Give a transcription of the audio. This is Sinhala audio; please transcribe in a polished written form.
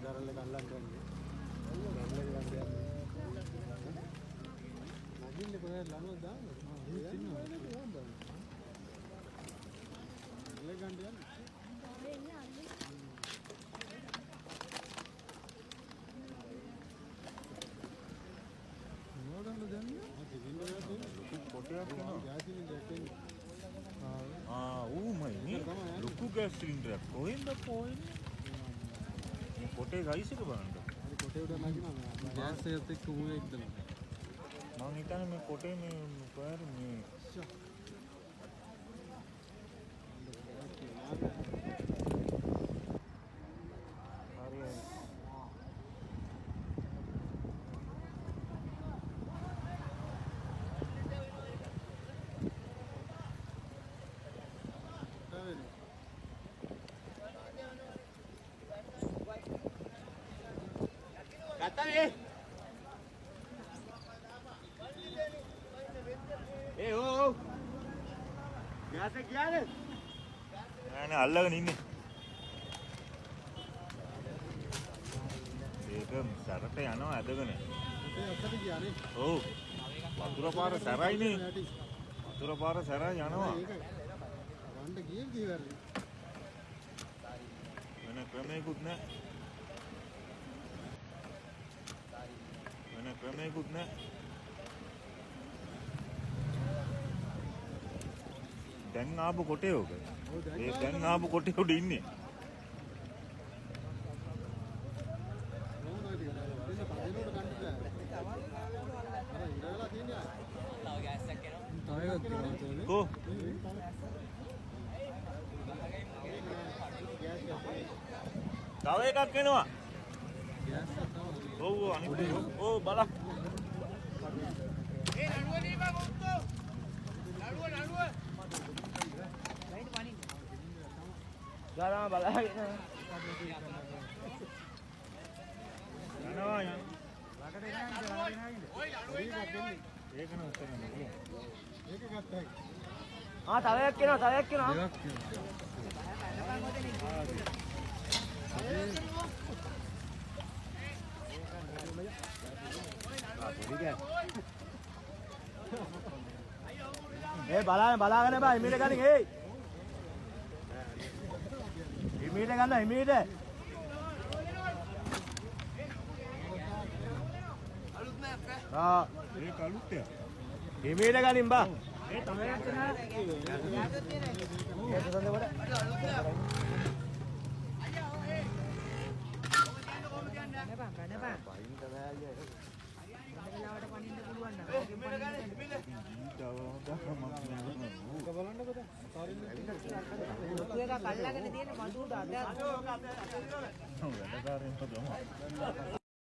දරල්ල කල්ලන්න ඕනේ. නගින්න කොහෙද ළමෝ දාන්නේ? ඉල්ල ගන්න යන්නේ. මොනවද දන්නේ? කොටයක් වෙනවා. ගෑසිලින් දැක්කේ. ඌමයි ලොකු ගෑස් සිලින්ඩරයක් කොහෙන්ද පොන්නේ? මේ කොටේ ගයිස් එක බලන්න. හරි කොටේ උඩ නැගිනවා. ගෑස් එකත් එක්ක ඌ එක්දලා. මම හිතන්නේ මේ කොටේ මේ මොකද මේ Kata ni. Oh. Biasa gimana? නෑ අල්ලගෙන ඉන්නේ. ඒක සරට යනවා ඇදගෙන. කොටේ අතට ගියානේ. ඔව්. වතුර පාර සැරයිනේ. වතුර පාර සැරයි යනවා. ඒක වණ්ඩ ගියේ කීවරද? වෙන ක්‍රමයකුත් නෑ. වෙන ක්‍රමයකුත් නෑ. දැන් ආපු කොටේ ඔක. ඒ දැන් ආපු කොටේ උඩ ඉන්නේ. මොනවද ටික? දෙන්න පදිනෝට ගන්න බෑ. අර ඉඳලා තියන්නේ. තව ගෑස් එකක් එනවා. තව එකක් එනවා. කො? තව එකක් එනවා. ගෑස් එක තව. ඔව් අනිත් ඔව් බලන්න. Eh, nalua ni bang untuk. Nalua. ගාලා බලාගෙන යනවා යන. Oi, nalua. ඒක නම් උත්තර නෙමෙයි. ඒක ගත්තා. තව එකක් එනවා දෙකක් බලාගෙන බා හිමීට ගනින් හිමීට ගන්න හිමීට Alut na apa? ඒක අලුත් එක. හිමීට ගනින් බා ඒ තමයි ඒක සඳ කොට බලන්නකො දැන්. කල්ලාගෙන තියෙන මදුවට අද වැඩකාරයන්ට ගම.